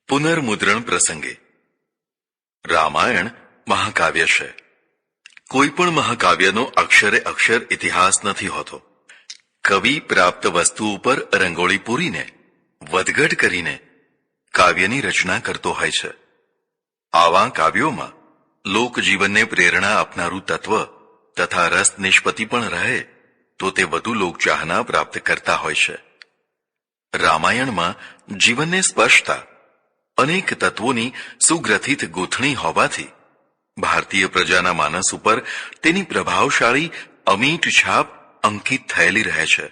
પુનર્મુદ્રણ પ્રસંગે રામાયણ મહાકાવ્ય છે. કોઈ પણ મહાકાવ્યનો અક્ષરે અક્ષર ઇતિહાસ નથી હોતો. કવિ પ્રાપ્ત વસ્તુ ઉપર રંગોળી પૂરીને વધઘટ કરીને કાવ્યની રચના કરતો હોય છે. આવા કાવ્યોમાં લોકજીવનને પ્રેરણા આપનારું તત્વ તથા રસ નિષ્પત્તિ પણ રહે તો તે વધુ લોકચાહના પ્રાપ્ત કરતા હોય છે. રામાયણમાં જીવનને સ્પર્શતા અનેક તત્વોની સુગ્રથિત ગૂંથણી હોવાથી ભારતીય પ્રજાના માનસ ઉપર તેની પ્રભાવશાળી અમીટ છાપ અંકિત થયેલી રહે છે.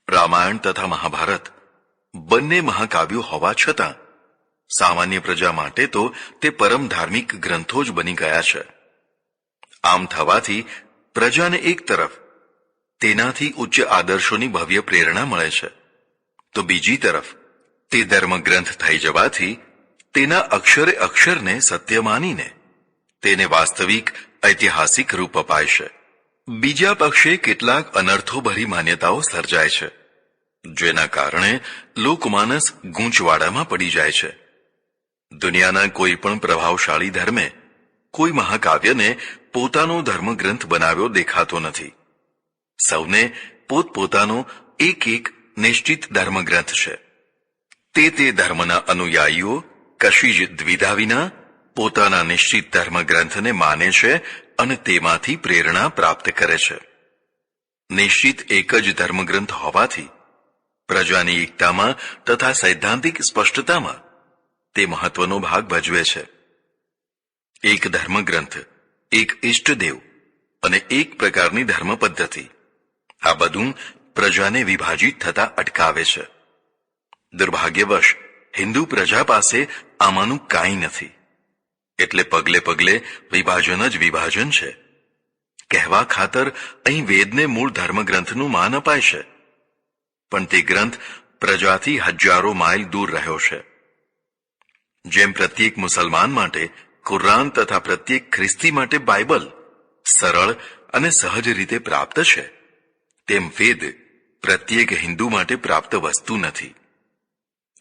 રામાયણ તથા મહાભારત બંને મહાકાવ્યો હોવા છતાં સામાન્ય પ્રજા માટે તો તે પરમ ધાર્મિક ગ્રંથો જ બની ગયા છે. આમ થવાથી પ્રજાને એક તરફ તેનાથી ઉચ્ચ આદર્શોની ભવ્ય પ્રેરણા મળે છે, તો બીજી તરફ તે ધર્મગ્રંથ થઈ જવાથી તેના અક્ષરે અક્ષરને સત્ય માનીને તેને વાસ્તવિક ઐતિહાસિક રૂપ અપાય છે. બીજા પક્ષે કેટલાક અનર્થોભરી માન્યતાઓ સર્જાય છે, જેના કારણે લોકમાનસ ગૂંચવાડામાં પડી જાય છે. દુનિયાના કોઈ પણ પ્રભાવશાળી ધર્મે કોઈ મહાકાવ્યને પોતાનો ધર્મગ્રંથ બનાવ્યો દેખાતો નથી. સૌને પોતપોતાનો એક એક નિશ્ચિત ધર્મગ્રંથ છે. તે ધર્મના અનુયાયીઓ કશી જ દ્વિધા વિના પોતાના નિશ્ચિત ધર્મગ્રંથને માને છે અને તેમાંથી પ્રેરણા પ્રાપ્ત કરે છે. નિશ્ચિત એક જ ધર્મગ્રંથ હોવાથી પ્રજાની એકતામાં તથા સૈદ્ધાંતિક સ્પષ્ટતામાં તે મહત્વનો ભાગ ભજવે છે. એક ધર્મગ્રંથ, એક ઇષ્ટદેવ અને એક પ્રકારની ધર્મ પદ્ધતિ, આ બધું પ્રજાને વિભાજિત થતા અટકાવે છે. દુર્ભાગ્યવશ હિન્દુ પ્રજા પાસે આમાંનું કાંઈ નથી, એટલે પગલે પગલે વિભાજન જ વિભાજન છે. કહેવા ખાતર અહીં વેદને મૂળ ધર્મગ્રંથનું માન અપાય છે, પણ તે ગ્રંથ પ્રજાથી હજારો માઇલ દૂર રહ્યો છે. જેમ પ્રત્યેક મુસલમાન માટે કુરાન તથા પ્રત્યેક ખ્રિસ્તી માટે બાઇબલ સરળ અને સહજ રીતે પ્રાપ્ત છે, તેમ વેદ પ્રત્યેક હિન્દુ માટે પ્રાપ્ત વસ્તુ નથી.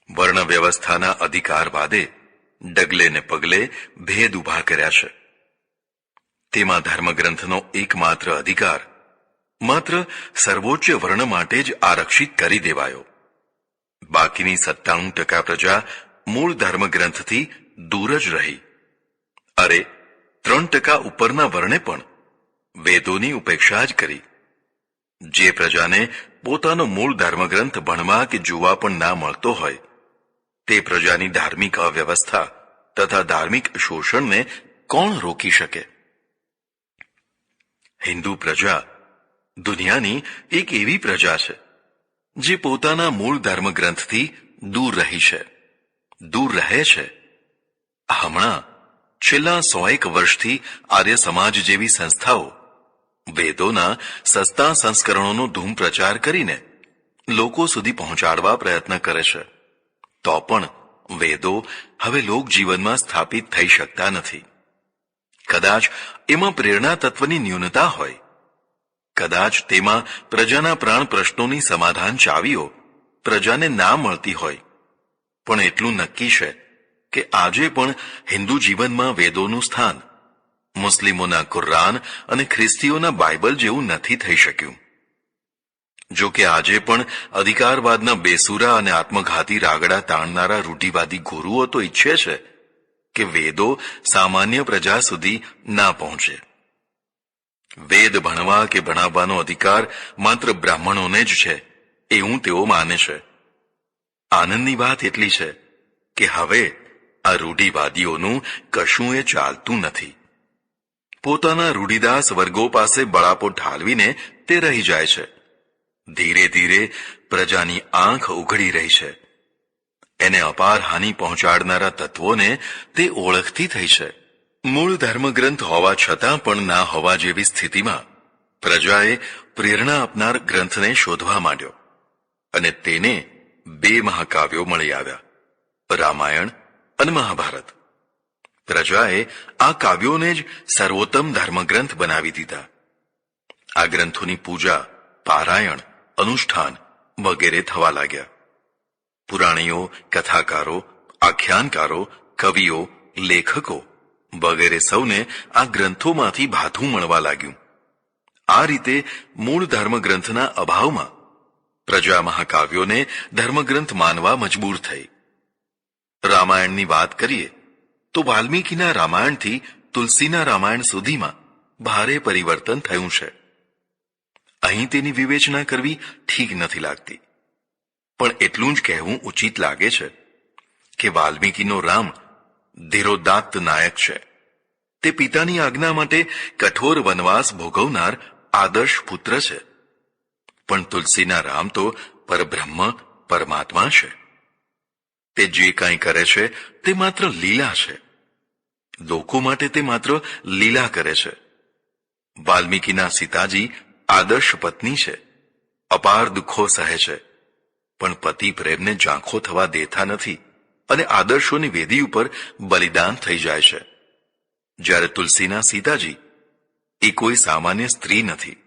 વર્ણ વ્યવસ્થાના અધિકારવાદે ડગલે ને પગલે ભેદ ઉભા કર્યા છે. તેમાં ધર્મગ્રંથનો એકમાત્ર અધિકાર માત્ર સર્વોચ્ચ વર્ણ માટે જ આરક્ષિત કરી દેવાયો. બાકીની 97% પ્રજા મૂળ ધર્મગ્રંથથી દૂર જ રહી. અરે 3% ઉપરના વર્ણે પણ વેદોની ઉપેક્ષા જ કરી. જે પ્રજાને પોતાનો મૂળ ધર્મગ્રંથ ભણવા કે જોવા પણ ના મળતો હોય, તે પ્રજાની ધાર્મિક અવ્યવસ્થા તથા ધાર્મિક શોષણને કોણ રોકી શકે? હિન્દુ પ્રજા દુનિયાની એક એવી પ્રજા છે જે પોતાના મૂળ ધર્મગ્રંથથી દૂર રહી છે, દૂર રહે છે. હમણાં છેલ્લા 100 વર્ષથી આર્ય સમાજ જેવી સંસ્થાઓ વેદોના સસ્તા સંસ્કરણોનો ધૂમ પ્રચાર કરીને લોકો સુધી પહોંચાડવા પ્રયત્ન કરે છે, તો પણ વેદો હવે લોકજીવનમાં સ્થાપિત થઈ શકતા નથી. કદાચ એમાં પ્રેરણા તત્વની ન્યૂનતા હોય, કદાચ તેમાં પ્રજાના પ્રાણ પ્રશ્નોની સમાધાન ચાવીઓ પ્રજાને ના મળતી હોય, પણ એટલું નક્કી છે કે આજે પણ હિન્દુ જીવનમાં વેદોનું સ્થાન મુસ્લિમોના કુરાન અને ખ્રિસ્તીઓના બાઇબલ જેવું નથી થઈ શક્યું. જો કે આજે પણ અધિકારવાદના બેસુરા અને આત્મઘાતી રાગડા તાણનારા રૂઢિવાદી ગુરુઓ તો ઈચ્છે છે કે વેદો સામાન્ય પ્રજા સુધી ના પહોંચે. વેદ ભણવા કે ભણાવવાનો અધિકાર માત્ર બ્રાહ્મણોને જ છે એવું તેઓ માને છે. આનંદની વાત એટલી છે કે હવે આ રૂઢિવાદીઓનું કશું એ ચાલતું નથી. પોતાના રૂઢિદાસ વર્ગો પાસે બળાપો ઠાલવીને તે રહી જાય છે. ધીરે ધીરે પ્રજાની આંખ ઉઘડી રહી છે. એને અપાર હાનિ પહોંચાડનારા તત્વોને તે ઓળખતી થઈ છે. મૂળ ધર્મગ્રંથ હોવા છતાં પણ ના હોવા જેવી સ્થિતિમાં પ્રજાએ પ્રેરણા આપનાર ગ્રંથને શોધવા માંડ્યો અને તેને 2 મહાકાવ્યો મળી આવ્યા, રામાયણ અને મહાભારત. પ્રજાએ આ કાવ્યોને જ સર્વોત્તમ ધર્મગ્રંથ બનાવી દીધા. આ ગ્રંથોની પૂજા, પારાયણ, અનુષ્ઠાન વગેરે થવા લાગ્યા. પુરાણીઓ, કથાકારો આખ્યાનકારો, કવિઓ, લેખકો વગેરે સૌને આ ગ્રંથોમાંથી ભાથું મળવા લાગ્યું. આ રીતે મૂળ ધર્મગ્રંથના અભાવમાં પ્રજા મહાકાવ્યોને ધર્મગ્રંથ માનવા મજબૂર થઈ. રામાયણની વાત કરીએ તો વાલ્મીકીના રામાયણથી તુલસીના રામાયણ સુધીમાં ભારે પરિવર્તન થયું છે. અહીં તેની વિવેચના કરવી ઠીક નથી લાગતી, પણ એટલું જ કહેવું ઉચિત લાગે છે કે વાલ્મીકીનો રામ ધીરોદાત્ત નાયક છે. તે પિતાની આજ્ઞા માટે કઠોર વનવાસ ભોગવનાર આદર્શ પુત્ર છે. પણ તુલસીના રામ તો પરબ્રહ્મ પરમાત્મા છે. તે જે કાંઈ કરે છે તે માત્ર લીલા છે. લોકો માટે તે માત્ર લીલા કરે છે. વાલ્મીકીના સીતાજી આદર્શ પત્ની છે. અપાર દુઃખો સહે છે, પણ પતિ પ્રેમને ઝાંખો થવા દેતા નથી અને આદર્શોની વેદી ઉપર બલિદાન થઈ જાય છે. જ્યારે તુલસીના સીતાજી એ કોઈ સામાન્ય સ્ત્રી નથી.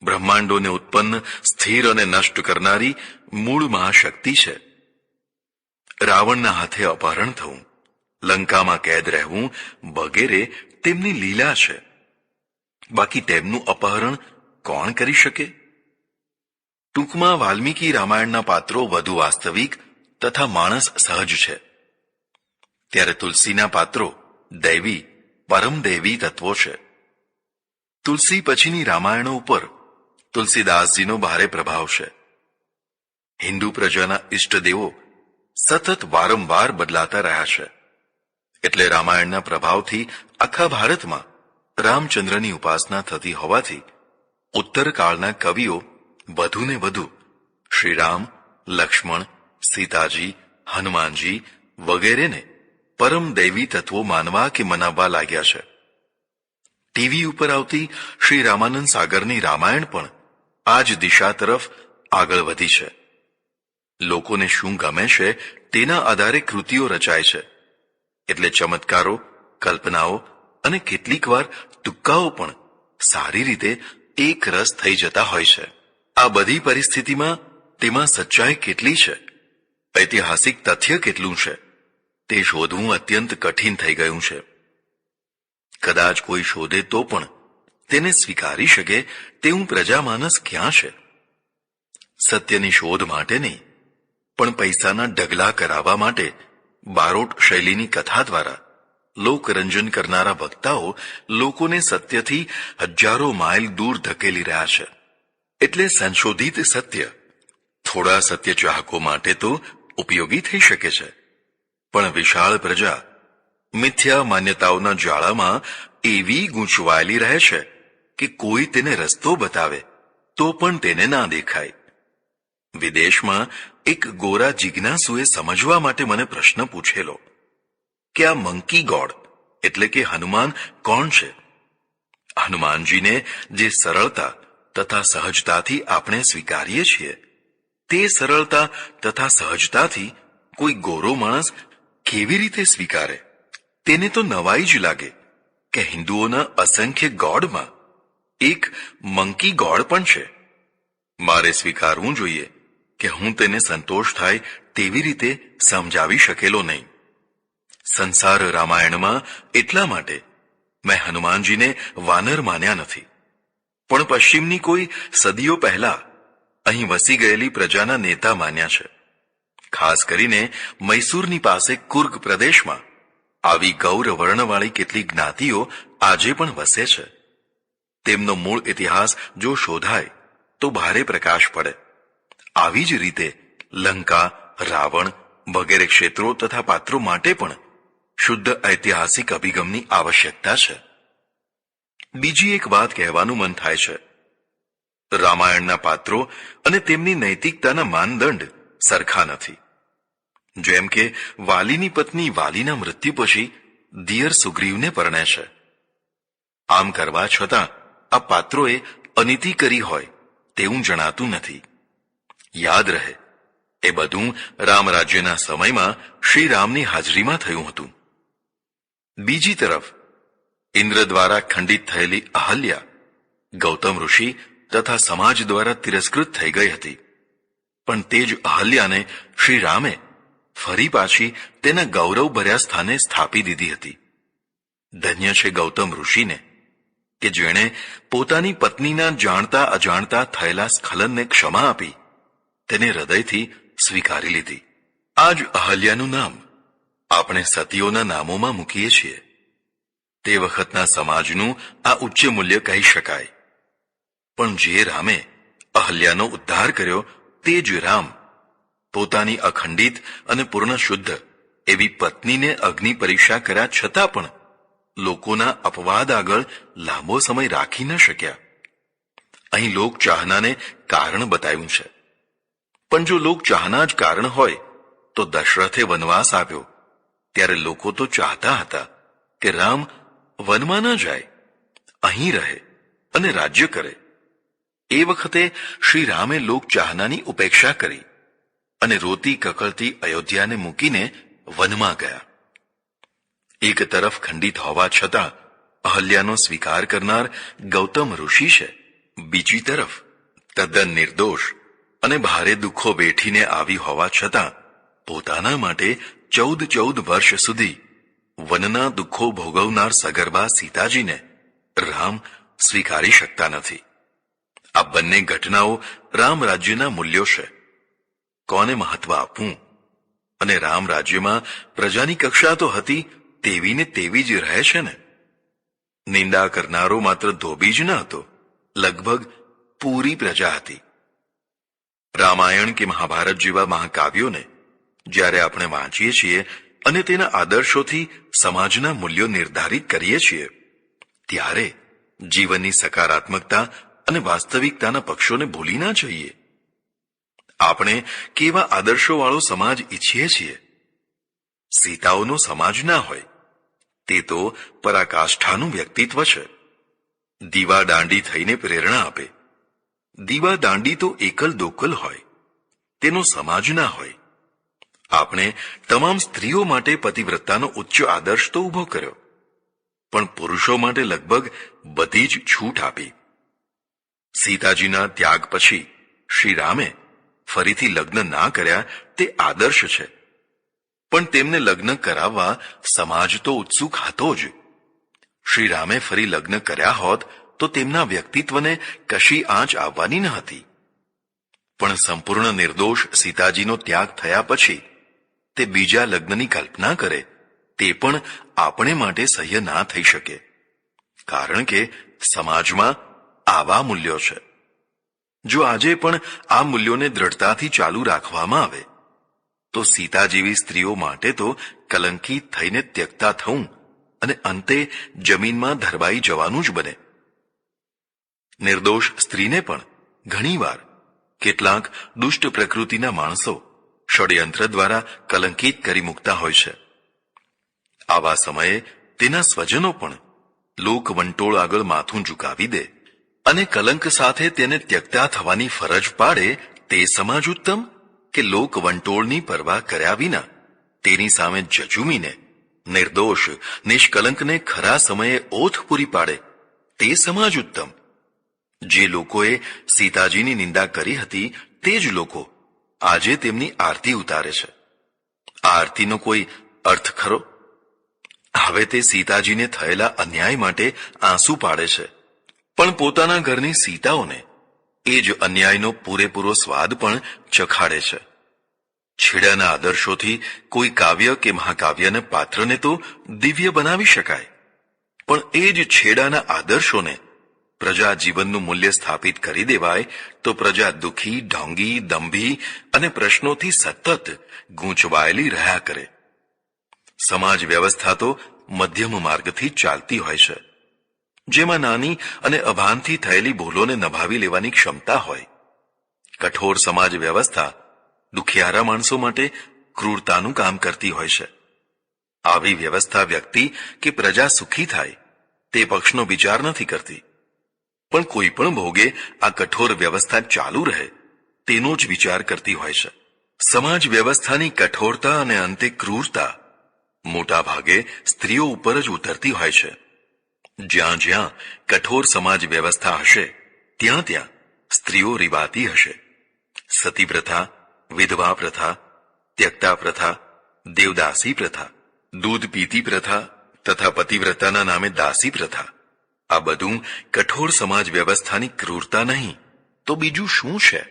બ્રહ્માંડોને ઉત્પન્ન, સ્થિર અને નષ્ટ કરનારી મૂળ મહાશક્તિ છે. રાવણના હાથે અપહરણ થવું, લંકામાં કેદ રહેવું વગેરે તેમની લીલા છે. બાકી તેમનું અપહરણ કોણ કરી શકે? ટૂંકમાં વાલ્મીકી રામાયણના પાત્રો વધુ વાસ્તવિક તથા માણસ સહજ છે, ત્યારે તુલસીના પાત્રો દૈવી, પરમદૈવી તત્વો છે. તુલસી પછીની રામાયણો ઉપર તુલસીદાસજીનો ભારે પ્રભાવ છે. હિન્દુ પ્રજાના ઇષ્ટદેવો સતત વારંવાર બદલાતા રહ્યા છે, એટલે રામાયણના પ્રભાવથી આખા ભારતમાં રામચંદ્રની ઉપાસના થતી હોવાથી ઉત્તરકાળના કવિઓ વધુ ને વધુ શ્રીરામ, લક્ષ્મણ, સીતાજી, હનુમાનજી વગેરેને પરમ દૈવી તત્વો માનવા કે મનાવવા લાગ્યા છે. ટીવી ઉપર આવતી શ્રી રામાનંદ સાગરની રામાયણ પણ આ જ દિશા તરફ આગળ વધી છે. લોકોને શું ગમે છે તેના આધારે કૃતિઓ રચાય છે, એટલે ચમત્કારો, કલ્પનાઓ અને કેટલીક વાર તુક્કાઓ પણ સારી રીતે એક રસ થઈ જતા હોય છે. આ બધી પરિસ્થિતિમાં તેમાં સચ્ચાઈ કેટલી છે, ઐતિહાસિક તથ્ય કેટલું છે, તે શોધવું અત્યંત કઠિન થઈ ગયું છે. કદાચ કોઈ શોધે તો પણ તેને સ્વીકારી શકે તેવું પ્રજામાનસ ક્યાં છે? સત્યની શોધ માટે નહીં, પણ પૈસાના ઢગલા કરાવવા માટે બારોટ શૈલીની કથા દ્વારા લોકરંજન કરનારા વક્તાઓ લોકોને સત્યથી હજારો માઇલ દૂર ધકેલી રહ્યા છે. એટલે સંશોધિત સત્ય થોડા સત્યચાહકો માટે તો ઉપયોગી થઈ શકે છે, પણ વિશાળ પ્રજા મિથ્યા માન્યતાઓના જાળામાં એવી ગૂંચવાયેલી રહે છે કે કોઈ તેને રસ્તો બતાવે તો પણ તેને ના દેખાય. વિદેશમાં એક ગોરા જિજ્ઞાસુએ સમજવા માટે મને પ્રશ્ન પૂછેલો કે આ મંકી ગોડ એટલે કે હનુમાન કોણ છે? હનુમાનજીને જે સરળતા તથા સહજતાથી આપણે સ્વીકારીએ છીએ તે સરળતા તથા સહજતાથી કોઈ ગોરો માણસ કેવી રીતે સ્વીકારે? તેને તો નવાઈ જ લાગે કે હિન્દુઓના અસંખ્ય ગોડમાં એક મંકી ગોડ પણ છે. મારે સ્વીકારવું જોઈએ કે હું તેને સંતોષ થાય તેવી રીતે સમજાવી શકેલો નહીં. સંસાર રામાયણમાં એટલા માટે મેં હનુમાનજીને વાનર માન્યા નથી, પણ પશ્ચિમની કોઈ સદીઓ પહેલા અહીં વસી ગયેલી પ્રજાના નેતા માન્યા છે. ખાસ કરીને મૈસૂરની પાસે કુર્ગ પ્રદેશમાં આવી ગૌર વર્ણવાળી કેટલીક જ્ઞાતિઓ આજે પણ વસે છે. તેમનો મૂળ ઇતિહાસ જો શોધાય તો ભારે પ્રકાશ પડે. આવી જ રીતે લંકા, રાવણ વગેરે ક્ષેત્રો તથા પાત્રો માટે પણ શુદ્ધ ઐતિહાસિક અભિગમની આવશ્યકતા છે. બીજી એક વાત કહેવાનું મન થાય છે. રામાયણના પાત્રો અને તેમની નૈતિકતાના માનદંડ સરખા નથી. જેમ કે વાલીની પત્ની વાલીના મૃત્યુ પછી દિયર સુગ્રીવને પરણે છે. આમ કરવા છતાં આ પાત્રોએ અનીતિ કરી હોય તેવું જણાતું નથી. યાદ રહે, એ બધું રામરાજ્યના સમયમાં શ્રી રામની હાજરીમાં થયું હતું. બીજી તરફ ઇન્દ્ર દ્વારા ખંડિત થયેલી અહલ્યા ગૌતમ ઋષિ તથા સમાજ દ્વારા તિરસ્કૃત થઈ ગઈ હતી, પણ તે જ અહલ્યાને શ્રી રામે ફરી પાછી તેના ગૌરવભર્યા સ્થાને સ્થાપી દીધી હતી. ધન્ય છે ગૌતમ ઋષિને કે જેણે પોતાની પત્નીના જાણતા અજાણતા થયેલા સ્ખલનને ક્ષમા આપી તેને હૃદયથી સ્વીકારી લીધી. આ જ અહલ્યાનું નામ આપણે સતીઓના નામોમાં મૂકીએ છીએ. તે વખતના સમાજનું આ ઉચ્ચ મૂલ્ય કહી શકાય. પણ જે રામે અહલ્યાનો ઉદ્ધાર કર્યો તે જ રામ પોતાની અખંડિત અને પૂર્ણ શુદ્ધ એવી પત્નીને અગ્નિ પરીક્ષા કર્યા છતાં પણ લોકોના અપવાદ આગળ લાંબો સમય રાખી ન શક્યા. અહીં લોક ચાહનાને કારણ બતાવ્યું છે. પણ જો લોક ચાહના જ કારણ હોય તો દશરથે વનવાસ આપ્યો ત્યારે લોકો તો ચાહતા હતા કે રામ વનમાં ન જાય, અહીં રહે અને રાજ્ય કરે. એ વખતે શ્રી રામે લોક ચાહનાની ઉપેક્ષા કરી અને રોતી કકળતી અયોધ્યાને મૂકીને વનમાં ગયા. એક તરફ ખંડિત હોવા છતાં અહલ્યાનો સ્વીકાર કરનાર ગૌતમ ઋષિ છે, બીજી તરફ તદ્દન નિર્દોષ અને ભારે દુઃખો વેઠીને આવી હોવા છતાં પોતાના માટે 14 વર્ષ સુધી વનના દુઃખો ભોગવનાર સગર્ભા સીતાજીને રામ સ્વીકારી શકતા નથી. આ બંને ઘટનાઓ રામ રાજ્યના મૂલ્યો છે. કોને મહત્વ આપવું? અને રામ રાજ્યમાં પ્રજાની કક્ષા તો હતી તેવી ને તેવી જ રહે છે ને. નિંદા કરનારો માત્ર ધોબી જ ન હતો, લગભગ પૂરી પ્રજા હતી. રામાયણ કે મહાભારત જેવા મહાકાવ્યોને જ્યારે આપણે વાંચીએ છીએ અને તેના આદર્શોથી સમાજના મૂલ્યો નિર્ધારિત કરીએ છીએ ત્યારે જીવનની સકારાત્મકતા અને વાસ્તવિકતાના પક્ષોને ભૂલી ના જઈએ. આપણે કેવા આદર્શોવાળો સમાજ ઈચ્છીએ છીએ? સીતાઓનો સમાજ ના હોય, તે તો પરાકાષ્ઠાનું વ્યક્તિત્વ છે. દીવા દાંડી થઈને પ્રેરણા આપે. દીવા દાંડી તો એકલ દોકલ હોય, તેનો સમાજ ના હોય. આપણે તમામ સ્ત્રીઓ માટે પતિવ્રતાનો ઉચ્ચ આદર્શ તો ઊભો કર્યો, પણ પુરુષો માટે લગભગ બધી જ છૂટ આપી. સીતાજીના ત્યાગ પછી શ્રી રામે ફરીથી લગ્ન ના કર્યા તે આદર્શ છે, પણ તેમને લગ્ન કરાવવા સમાજ તો ઉત્સુક હતો જ. શ્રી રામે ફરી લગ્ન કર્યા હોત તો તેમના વ્યક્તિત્વને કશી આંચ આવવાની ન હતી. પણ સંપૂર્ણ નિર્દોષ સીતાજીનો ત્યાગ થયા પછી તે બીજા લગ્નની કલ્પના કરે તે પણ આપણે માટે સહ્ય ના થઈ શકે. કારણ કે સમાજમાં આવા મૂલ્યો છે. જો આજે પણ આ મૂલ્યોને દ્રઢતાથી ચાલુ રાખવામાં આવે તો સીતા જેવી સ્ત્રીઓ માટે તો કલંકિત થઈને ત્યક્તા થવું અને અંતે જમીનમાં ધરબાઈ જવાનું જ બને. નિર્દોષ સ્ત્રીને પણ ઘણીવાર કેટલાક દુષ્ટ પ્રકૃતિના માણસો ષડયંત્ર દ્વારા કલંકિત કરી મૂકતા હોય છે. આવા સમયે તેના સ્વજનો પણ લોક વંટોળ આગળ માથું ઝુકાવી દે અને કલંક સાથે તેને ત્યક્તા થવાની ફરજ પાડે તે સમાજ ઉત્તમ કે લોક વંટોળની પરવા કર્યા વિના તેની સામે જજુમીને નિર્દોષ નિષ્કલંકને ખરા સમયે ઓથ પૂરી પાડે તે સમાજ ઉત્તમ? જે લોકોએ સીતાજીની નિંદા કરી હતી તે જ લોકો આજે તેમની આરતી ઉતારે છે. આ આરતીનો કોઈ અર્થ ખરો? હવે તે સીતાજીને થયેલા અન્યાય માટે આંસુ પાડે છે, પણ પોતાના ઘરની સીતાઓને એ જ અન્યાયનો પૂરેપૂરો સ્વાદ પણ ચખાડે છે. છેડાના આદર્શોથી કોઈ કાવ્ય કે મહાકાવ્યના પાત્રને તો દિવ્ય બનાવી શકાય, પણ એ જ છેડાના આદર્શોને પ્રજા જીવનનું મૂલ્ય સ્થાપિત કરી દેવાય તો પ્રજા દુઃખી, ઢોંગી, દંભી અને પ્રશ્નોથી સતત ગૂંચવાયેલી રહ્યા કરે. સમાજ વ્યવસ્થા તો મધ્યમ માર્ગથી ચાલતી હોય છે, જેમાં નાની અને અભાનથી થયેલી ભૂલોને નભાવી લેવાની ક્ષમતા હોય. કઠોર સમાજ વ્યવસ્થા દુખિયારા માણસો માટે ક્રૂરતાનું કામ કરતી હોય છે. આવી વ્યવસ્થા વ્યક્તિ કે પ્રજા સુખી થાય તે પક્ષનો વિચાર નથી કરતી, પણ કોઈ પણ ભોગે આ કઠોર વ્યવસ્થા ચાલુ રહે તેનો જ વિચાર કરતી હોય છે. સમાજ વ્યવસ્થાની કઠોરતા અને અંતે ક્રૂરતા મોટા ભાગે સ્ત્રીઓ ઉપર જ ઉતરતી હોય છે. જ્યાં જ્યાં કઠોર સમાજ વ્યવસ્થા હશે ત્યાં ત્યાં સ્ત્રીઓ રીવાતી હશે. સતી પ્રથા, વિધવા પ્રથા, ત્યક્તા પ્રથા દેવદાસી પ્રથા, દૂધ પીતી પ્રથા તથા પતિવ્રતાના નામે દાસી પ્રથા, આ બધું કઠોર સમાજ વ્યવસ્થાની ક્રૂરતા નહીં તો બીજું શું છે?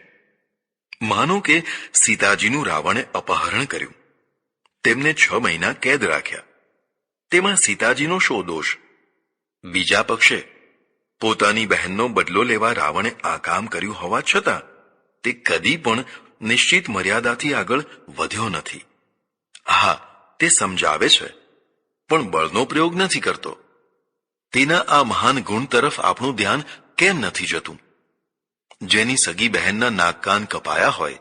માનો કે સીતાજીનું રાવણે અપહરણ કર્યું, તેમને 6 મહિના કેદ રાખ્યા. તેમાં સીતાજીનો શો દોષ? બીજા પક્ષે પોતાની બહેનનો બદલો લેવા રાવણે આ કામ કર્યું હોવા છતાં તે કદી પણ નિશ્ચિત મર્યાદાથી આગળ વધ્યો નથી. હા, તે સમજાવે છે પણ બળનો પ્રયોગ નથી કરતો. તેના આ મહાન ગુણ તરફ આપણું ધ્યાન કેમ નથી જતું? જેની સગી બહેનના નાક કાન કપાયા હોય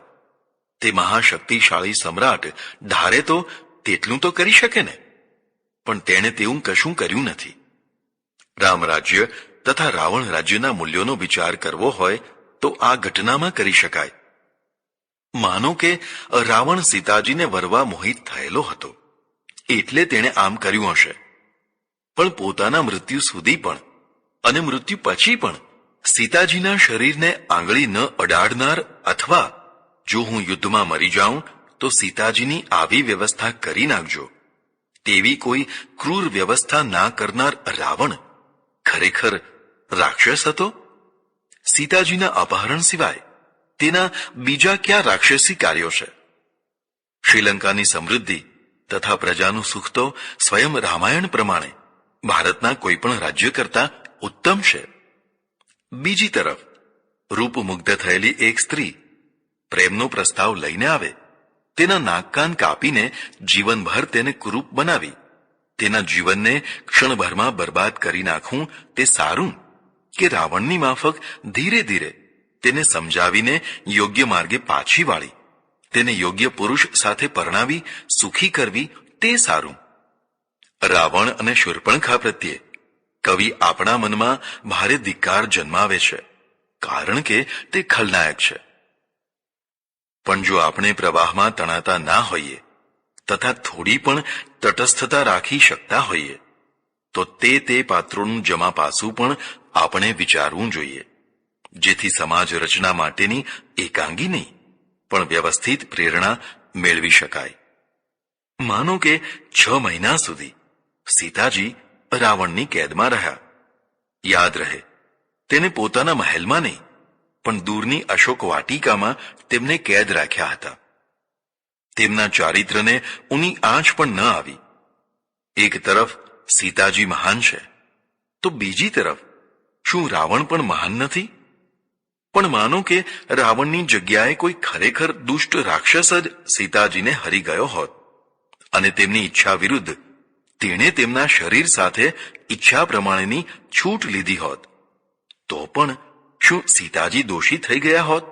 તે મહાશક્તિશાળી સમ્રાટ ધારે તો તેટલું તો કરી શકે ને, પણ તેણે તેવું કશું કર્યું નથી. રામ રાજ્ય તથા રાવણ રાજ્યના મૂલ્યોનો વિચાર કરવો હોય તો આ ઘટનામાં કરી શકાય. માનો કે રાવણ સીતાજીને વરવા મોહિત થયેલો હતો એટલે તેણે આમ કર્યું હશે, પણ પોતાના મૃત્યુ સુધી પણ અને મૃત્યુ પછી પણ સીતાજીના શરીરને આંગળી ન અડાડનાર, અથવા જો હું યુદ્ધમાં મરી જાઉં તો સીતાજીની આવી વ્યવસ્થા કરી નાખજો તેવી કોઈ ક્રૂર વ્યવસ્થા ના કરનાર રાવણ ખરેખર રાક્ષસ હતો? સીતાજીના અપહરણ સિવાય તેના બીજા ક્યાં રાક્ષસી કાર્યો છે? શ્રીલંકાની સમૃદ્ધિ તથા પ્રજાનું સુખ તો સ્વયં રામાયણ પ્રમાણે ભારતના કોઈ પણ રાજ્ય કરતા ઉત્તમ છે. બીજી તરફ રૂપમુગ્ધ થયેલી એક સ્ત્રી પ્રેમનો પ્રસ્તાવ લઈને આવે, તેના નાક કાન કાપીને જીવનભર તેને કુરૂપ બનાવી તેના જીવનને ક્ષણભરમાં બરબાદ કરી નાખવું તે સારું કે રાવણની માફક ધીરે ધીરે તેને સમજાવીને યોગ્ય માર્ગે પાછી વાળી તેને યોગ્ય પુરુષ સાથે પરણાવી સુખી કરવી તે સારું? રાવણ અને શૂર્પણખા પ્રત્યે કવિ આપણા મનમાં ભારે ધિક્કાર જન્માવે છે, કારણ કે તે ખલનાયક છે. પણ જો આપણે પ્રવાહમાં તણાતા ના હોઈએ તથા થોડી પણ તટસ્થતા રાખી શકતા હોઈએ તો તે પાત્રોનું જમા પાસું પણ આપણે વિચારવું જોઈએ, જેથી સમાજ રચના માટેની એકાંગી નહીં પણ વ્યવસ્થિત પ્રેરણા મેળવી શકાય. માનો કે 6 મહિના સુધી સીતાજી રાવણની કેદમાં રહ્યા. યાદ રહે, તેને પોતાના મહેલમાં નહીં પણ દૂરની અશોક વાટિકામાં તેમને કેદ રાખ્યા હતા. તેમના ચારિત્રને ઊની આંચ પણ ન આવી. એક તરફ સીતાજી મહાન છે તો બીજી તરફ શું રાવણ પણ મહાન નથી? પણ માનો કે રાવણની જગ્યાએ કોઈ ખરેખર દુષ્ટ રાક્ષસ જ સીતાજીને હરી ગયો હોત અને તેમની ઈચ્છા વિરુદ્ધ તેણે તેમના શરીર સાથે ઈચ્છા પ્રમાણેની છૂટ લીધી હોત, તો પણ શું સીતાજી દોષી થઈ ગયા હોત?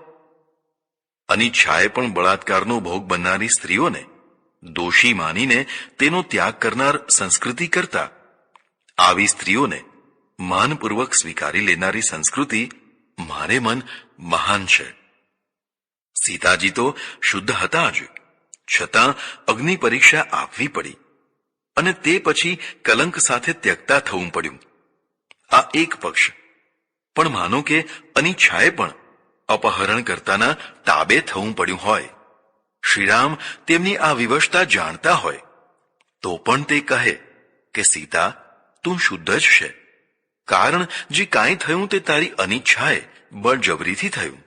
અનિચ્છાએ પણ બળાત્કારનો ભોગ બનનારી સ્ત્રીઓને દોષી માનીને તેનો ત્યાગ કરનાર સંસ્કૃતિ કરતા આવી સ્ત્રીઓને માનપૂર્વક સ્વીકારી લેનારી સંસ્કૃતિ મારે મન મહાન છે. સીતાજી તો શુદ્ધ હતા જ, છતાં અગ્નિ પરીક્ષા આપવી પડી અને તે પછી કલંક સાથે ત્યક્તા થવું પડ્યું. આ એક પક્ષ. પણ માનો કે અનિચ્છાએ પણ અપહરણ કરતાના તાબે થવું પડ્યું હોય, શ્રીરામ તેમની આ વિવશતા જાણતા હોય તો પણ તે કહે કે સીતા, તું શુદ્ધ જ છે, કારણ જે કાંઈ થયું તે તારી અનિચ્છાએ બળજબરીથી થયું,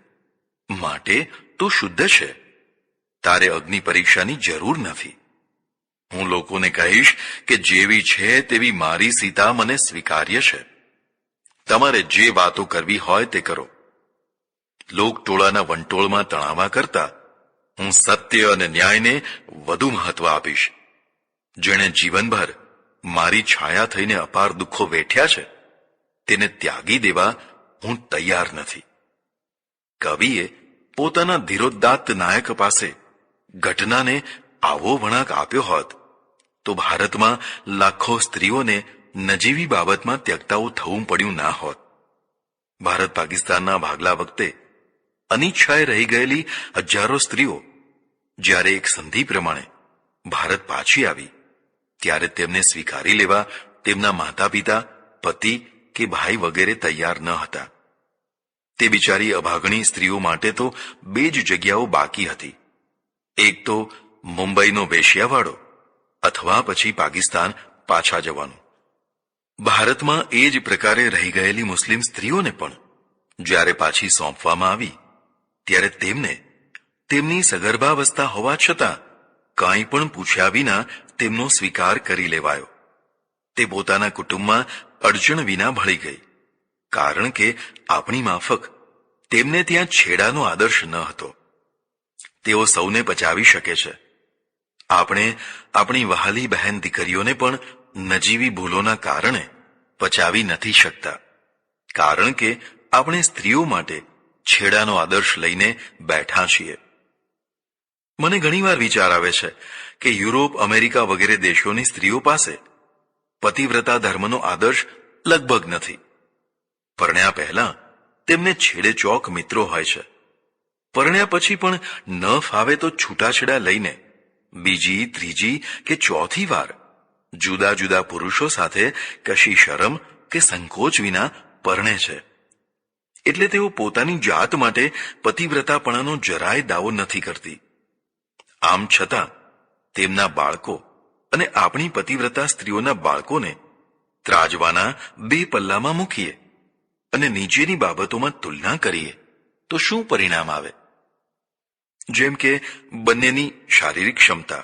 માટે તું શુદ્ધ છે, તારે અગ્નિ પરીક્ષાની જરૂર નથી. હું લોકોને કહીશ કે જેવી છે તેવી મારી સીતા મને સ્વીકાર્ય છે. તમારે જે વાતો કરવી હોય તે કરો. લોકટોળાના વંટોળમાં તણાવા કરતા હું સત્ય અને ન્યાયને વધુ મહત્વ આપીશ. જેણે જીવનભર મારી છાયા થઈને અપાર દુઃખો વેઠ્યા છે તેને ત્યાગી દેવા હું તૈયાર નથી. કવિએ પોતાના ધીરોદાત્ત નાયક પાસે ઘટનાને આવો વળાંક આપ્યો હોત તો ભારતમાં લાખો સ્ત્રીઓને નજીવી બાબતમાં ત્યક્તાઓ થવું પડ્યું ના હોત. ભારત પાકિસ્તાનના ભાગલા વખતે અનિચ્છાએ રહી ગયેલી હજારો સ્ત્રીઓ જ્યારે એક સંધિ પ્રમાણે ભારત પાછી આવી ત્યારે તેમને સ્વીકારી લેવા તેમના માતા પિતા, પતિ કે ભાઈ વગેરે તૈયાર ન હતા. તે બિચારી અભાગણી સ્ત્રીઓ માટે તો 2 જ જગ્યાઓ બાકી હતી. એક તો મુંબઈનો વેશ્યાવાડો અથવા પછી પાકિસ્તાન પાછા જવાનું. ભારતમાં એ જ પ્રકારે રહી ગયેલી મુસ્લિમ સ્ત્રીઓને પણ જ્યારે પાછી સોંપવામાં આવી ત્યારે તેમને તેમની સગર્ભાવસ્થા હોવા છતાં કાંઈ પણ પૂછ્યા વિના તેમનો સ્વીકાર કરી લેવાયો. તે પોતાના કુટુંબમાં અડચણ વિના ભળી ગઈ, કારણ કે આપણી માફક તેમને ત્યાં છેડાનો આદર્શ ન હતો. તેઓ સૌને પચાવી શકે છે. આપણે આપણી વહાલી બહેન દીકરીઓને પણ નજીવી ભૂલોના કારણે પચાવી નથી શકતા, કારણ કે આપણે સ્ત્રીઓ માટે છેડાનો આદર્શ લઈને બેઠા છીએ. મને ઘણીવાર વિચાર આવે છે કે યુરોપ, અમેરિકા વગેરે દેશોની સ્ત્રીઓ પાસે પતિવ્રતા ધર્મનો આદર્શ લગભગ નથી. પરણ્યા પહેલા તેમને છેડે ચોક મિત્રો હોય છે. પરણ્યા પછી પણ ન ફાવે તો છૂટાછેડા લઈને બીજી, ત્રીજી કે ચોથી વાર જુદા જુદા પુરુષો સાથે કશી શરમ કે સંકોચ વિના પરણે છે. એટલે તેઓ પોતાની જાત માટે પતિવ્રતાપણાનો જરાય દાવો નથી કરતી. આમ છતાં તેમના બાળકો અને આપણી પતિવ્રતા સ્ત્રીઓના બાળકોને ત્રાજવાના બે પલ્લામાં મૂકીએ અને નીચેની બાબતોમાં તુલના કરીએ તો શું પરિણામ આવે? જેમ કે બંનેની શારીરિક ક્ષમતા,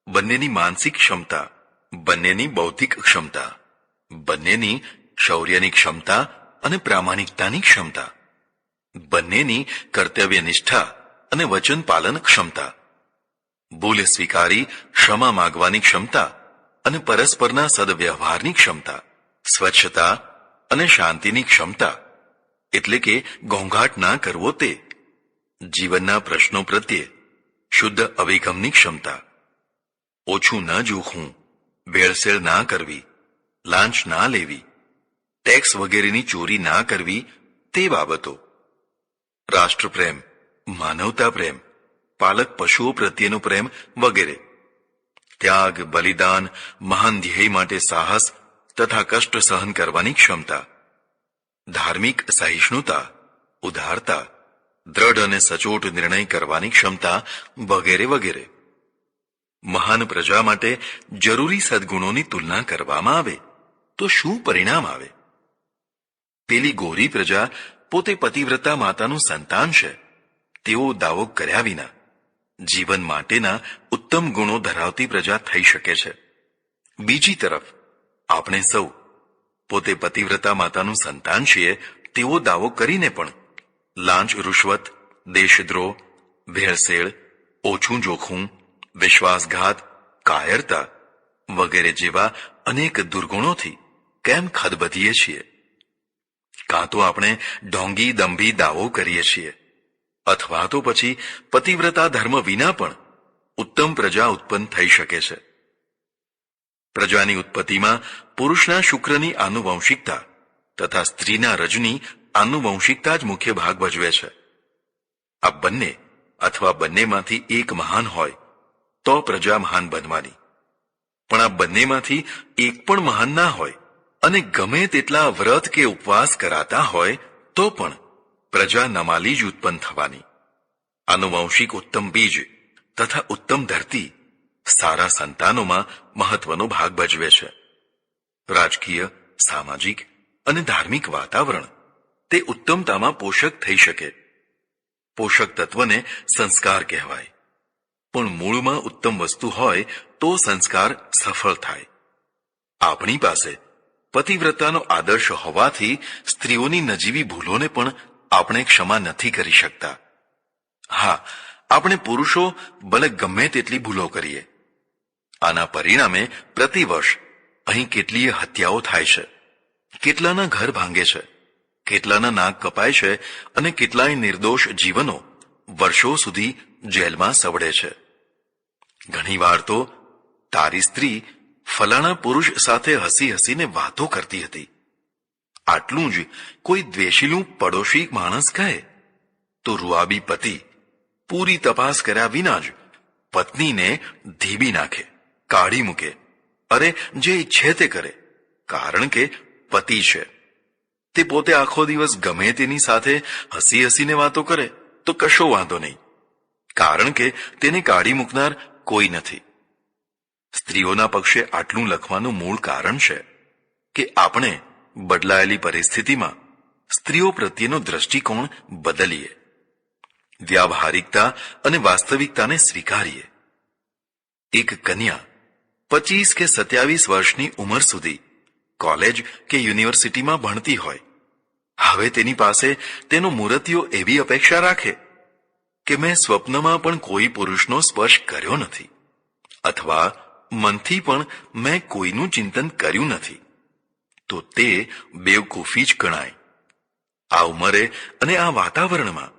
બંનેની માનસિક ક્ષમતા, બંનેની બૌદ્ધિક ક્ષમતા, બંનેની શૌર્યની ક્ષમતા અને પ્રામાણિકતાની ક્ષમતા, બંનેની કર્તવ્યનિષ્ઠા અને વચન પાલન ક્ષમતા, ભૂલ સ્વીકારી ક્ષમા માગવાની ક્ષમતા અને પરસ્પરના સદવ્યવહારની ક્ષમતા, સ્વચ્છતા અને શાંતિની ક્ષમતા, એટલે કે ઘોંઘાટ ના કરવો તે, જીવનના પ્રશ્નો પ્રત્યે શુદ્ધ અભિગમની ક્ષમતા, ઓછું ન જોખવું, ભેળસેળ ના કરવી, લાંચ ના લેવી, ટેક્સ વગેરેની ચોરી ના કરવી તે બાબતો, રાષ્ટ્રપ્રેમ, માનવતા પ્રેમ, પાલક પશુઓ પ્રત્યેનો પ્રેમ વગેરે, ત્યાગ, બલિદાન, મહાન ધ્યેય માટે સાહસ તથા કષ્ટ સહન કરવાની ક્ષમતા, ધાર્મિક સહિષ્ણુતા, ઉદારતા, દ્રઢ અને સચોટ નિર્ણય કરવાની ક્ષમતા વગેરે વગેરે. મહાન પ્રજા માટે જરૂરી સદગુણોની તુલના કરવામાં આવે તો શું પરિણામ આવે? પેલી ગોરી પ્રજા પોતે પતિવ્રતા માતાનું સંતાન છે તેવો દાવો કર્યા વિના જીવન માટેના ઉત્તમ ગુણો ધરાવતી પ્રજા થઈ શકે છે. બીજી તરફ આપણે સૌ પોતે પતિવ્રતા માતાનું સંતાન છીએ તેવો દાવો કરીને પણ લાંચ, રૂશ્વત, દેશદ્રોહ, ભેળસેળ, ઓછું જોખવું, વિશ્વાસઘાત, કાયરતા વગેરે જેવા અનેક દુર્ગુણોથી કેમ ખદબદીએ છીએ? કાં તો આપણે ઢોંગી દંભી દાવો કરીએ છીએ, અથવા તો પછી પતિવ્રતા ધર્મ વિના પણ ઉત્તમ પ્રજા ઉત્પન્ન થઈ શકે છે. પ્રજાની ઉત્પત્તિમાં પુરુષના શુક્રની આનુવંશિકતા તથા સ્ત્રીના રજની આનુવંશિકતા જ મુખ્ય ભાગ ભજવે છે. આ બંને અથવા બંનેમાંથી એક મહાન હોય તો પ્રજા મહાન બનવાની, પણ આ બંનેમાંથી એક પણ મહાન ના હોય અને ગમે તેટલા વ્રત કે ઉપવાસ કરાતા હોય તો પણ પ્રજા નમાલી જ ઉત્પન્ન થવાની. આનુવંશિક ઉત્તમ બીજ તથા ઉત્તમ ધરતી સારા સંતાનોમાં મહત્વનો ભાગ ભજવે છે. રાજકીય, સામાજિક અને ધાર્મિક વાતાવરણ તે ઉત્તમતામાં પોષક થઈ શકે. પોષક તત્વને સંસ્કાર કહેવાય, પણ મૂળમાં ઉત્તમ વસ્તુ હોય તો સંસ્કાર સફળ થાય. આપણી પાસે પતિવ્રતાનો આદર્શ હોવાથી સ્ત્રીઓની નજીવી ભૂલોને પણ આપણે ક્ષમા નથી કરી શકતા. હા, આપણે પુરુષો ભલે ગમે તેટલી ભૂલો કરીએ, આના પરિણામે પ્રતિવર્ષ અહીં કેટલીય હત્યાઓ થાય છે, કેટલાના ઘર ભાંગે છે, કેટલાના નાક કપાય છે અને કેટલાય નિર્દોષ જીવનો વર્ષો સુધી જેલમાં સવડે છે. ઘણીવાર તો તારી સ્ત્રી ફલાણા પુરુષ સાથે હસી હસીને વાતો કરતી હતી, આટલું જ કોઈ દ્વેષીલું પડોશી માણસ કહે તો રૂઆબી પતિ પૂરી તપાસ કર્યા વિના જ પત્નીને ધીબી નાખે, કાઢી મૂકે. અરે, જે ઈચ્છે તે કરે, કારણ કે પતિ છે. તે પોતે આખો દિવસ ગમે તેની સાથે હસી હસીને વાતો કરે તો કશો વાંધો નહીં, કારણ કે તેને કાઢી મૂકનાર કોઈ નથી. સ્ત્રી સ્ત્રીઓના પક્ષે આટલું લખવાનું મૂળ કારણ છે કે આપણે બદલાયેલી પરિસ્થિતિમાં સ્ત્રીઓ પ્રત્યેનો દ્રષ્ટિકોણ બદલીએ, વ્યાવહારિકતા અને વાસ્તવિકતાને સ્વીકારીએ. એક કન્યા 25 કે 27 વર્ષની ઉંમર સુધી કોલેજ કે યુનિવર્સિટીમાં ભણતી હોય, હવે તેની પાસે તેનો મૂર્તિઓ એવી અપેક્ષા રાખે કે મેં સ્વપ્નમાં પણ કોઈ પુરુષનો સ્પર્શ કર્યો નથી, અથવા મનથી પણ મેં કોઈનું ચિંતન કર્યું નથી, તો તે બેવકૂફી જ ગણાય. આ ઉંમરે અને આ વાતાવરણમાં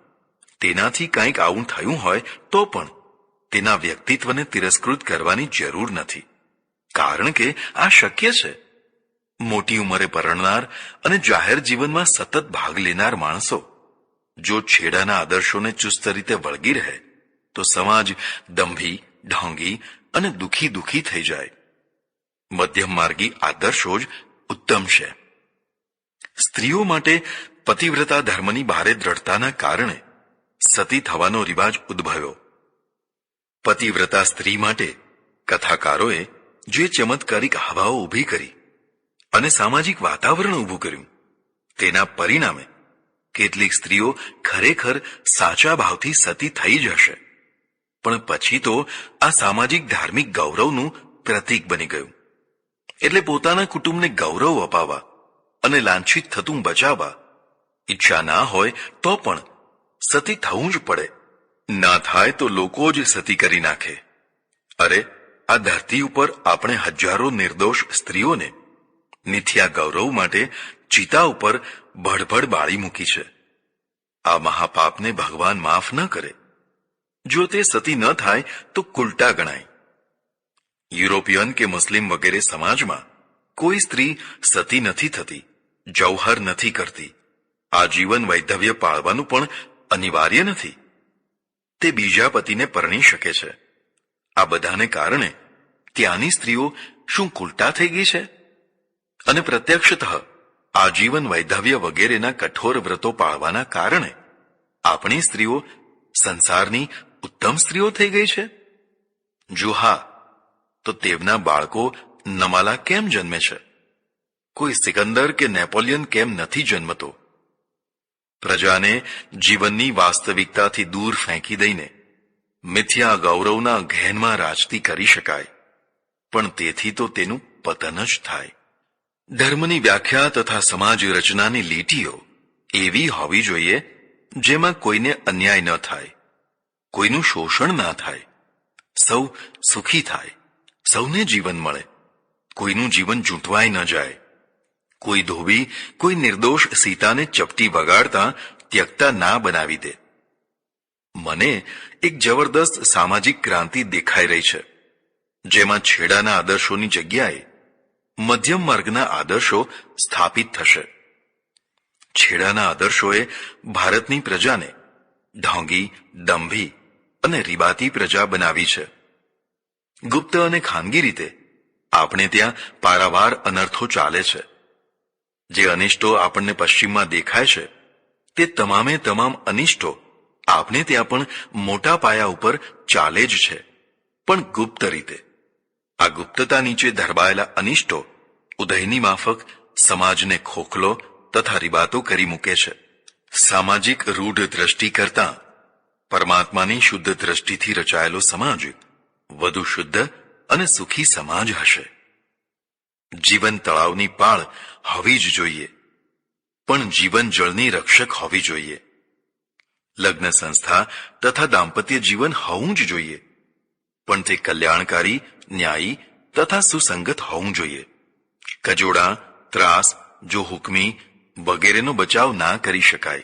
તેનાથી કંઈક આવું થયું હોય તો પણ તેના વ્યક્તિત્વને તિરસ્કૃત કરવાની જરૂર નથી, કારણ કે આ શક્ય છે. મોટી ઉંમરે પરણનાર અને જાહેર જીવનમાં સતત ભાગ લેનાર માણસો જો છેડાના આદર્શોને ચુસ્ત રીતે વળગી રહે તો સમાજ દંભી, ઢોંગી અને દુઃખી થઈ જાય. મધ્યમ માર્ગી આદર્શો જ ઉત્તમ છે. સ્ત્રીઓ માટે પતિવ્રતા ધર્મની ભારે દ્રઢતાના કારણે સતી થવાનો રિવાજ ઉદ્ભવ્યો. પતિવ્રતા સ્ત્રી માટે કથાકારોએ જે ચમત્કારિક હવાઓ ઊભી કરી અને સામાજિક વાતાવરણ ઊભું કર્યું, તેના પરિણામે કેટલીક સ્ત્રીઓ ખરેખર સાચા ભાવથી સતી થઈ જ હશે, પણ પછી તો આ સામાજિક ધાર્મિક ગૌરવનું પ્રતીક બની ગયું. એટલે પોતાના કુટુંબને ગૌરવ અપાવવા અને લાંછિત થતું બચાવવા ઈચ્છા ના હોય તો પણ સતી થવું જ પડે. ના થાય તો લોકો જ સતી કરી નાખે. અરે, આ ધરતી ઉપર આપણે હજારો નિર્દોષ સ્ત્રીઓને મિથ્યા ગૌરવ માટે ચિતા ઉપર ભડભડ બાળી મૂકી છે. આ મહાપાપને ભગવાન માફ ન કરે. જો તે સતી ન થાય તો કુલટા ગણાય. યુરોપિયન કે મુસ્લિમ વગેરે સમાજમાં કોઈ સ્ત્રી સતી નથી થતી, જૌહર નથી કરતી, આજીવન વૈધવ્ય પાળવાનું પણ અનિવાર્ય નથી. તે બીજા પતિને પરણી શકે છે. આ બધાને કારણે ત્યાંની સ્ત્રીઓ શું કુલટા થઈ ગઈ છે? અને પ્રત્યક્ષતઃ આજીવન વૈધવ્ય વગેરેના કઠોર વ્રતો પાળવાના કારણે આપણી સ્ત્રીઓ સંસારની ઉત્તમ સ્ત્રીઓ થઈ ગઈ છે? જો હા, તો તેમના બાળકો નમાલા કેમ જન્મે છે? કોઈ સિકંદર કે નેપોલિયન કેમ નથી જન્મતો? પ્રજાને જીવનની વાસ્તવિકતાથી દૂર ફેંકી દઈને મિથ્યા ગૌરવના ઘેનમાં રાજતી કરી શકાય, પણ તેથી તો તેનું પતન જ થાય. ધર્મની વ્યાખ્યા તથા સમાજ રચનાની લીટીઓ એવી હોવી જોઈએ જેમાં કોઈને અન્યાય ન થાય, કોઈનું શોષણ ના થાય, સૌ સુખી થાય, સૌને જીવન મળે, કોઈનું જીવન ચૂંટવાય ન જાય. કોઈ ધોબી કોઈ નિર્દોષ સીતાને ચપટી વગાડતા ત્યક્તા ના બનાવી દે. મને એક જબરદસ્ત સામાજિક ક્રાંતિ દેખાઈ રહી છે, જેમાં છેડાના આદર્શોની જગ્યાએ મધ્યમ માર્ગના આદર્શો સ્થાપિત થશે. છેડાના આદર્શોએ ભારતની પ્રજાને ઢોંગી, દંભી અને રીબાતી પ્રજા બનાવી છે. ગુપ્ત અને ખાનગી રીતે આપણે ત્યાં પારાવાર અનર્થો ચાલે છે. જે અનિષ્ટો આપણને પશ્ચિમમાં દેખાય છે, તે તમામે તમામ અનિષ્ટો આપણે ત્યાં પણ મોટા પાયા ઉપર ચાલે જ છે, પણ ગુપ્ત રીતે. આ ગુપ્તતા નીચે ધરબાયેલા અનિષ્ટો ઉદયની માફક સમાજને ખોખલો તથા રીબાતો કરી મૂકે છે. સામાજિક રૂઢ દ્રષ્ટિ કરતાં પરમાત્માની શુદ્ધ દ્રષ્ટિથી રચાયેલો સમાજ વધુ શુદ્ધ અને સુખી સમાજ હશે. જીવન તળાવની પાળ હોવી જ જોઈએ, પણ જીવન જળની રક્ષક હોવી જોઈએ. લગ્ન સંસ્થા તથા દાંપત્ય જીવન હોવું જ જોઈએ, પણ તે કલ્યાણકારી, ન્યાયી તથા સુસંગત હોવું જોઈએ. કજોડા, ત્રાસ, જો હુકમી વગેરેનો બચાવ ના કરી શકાય.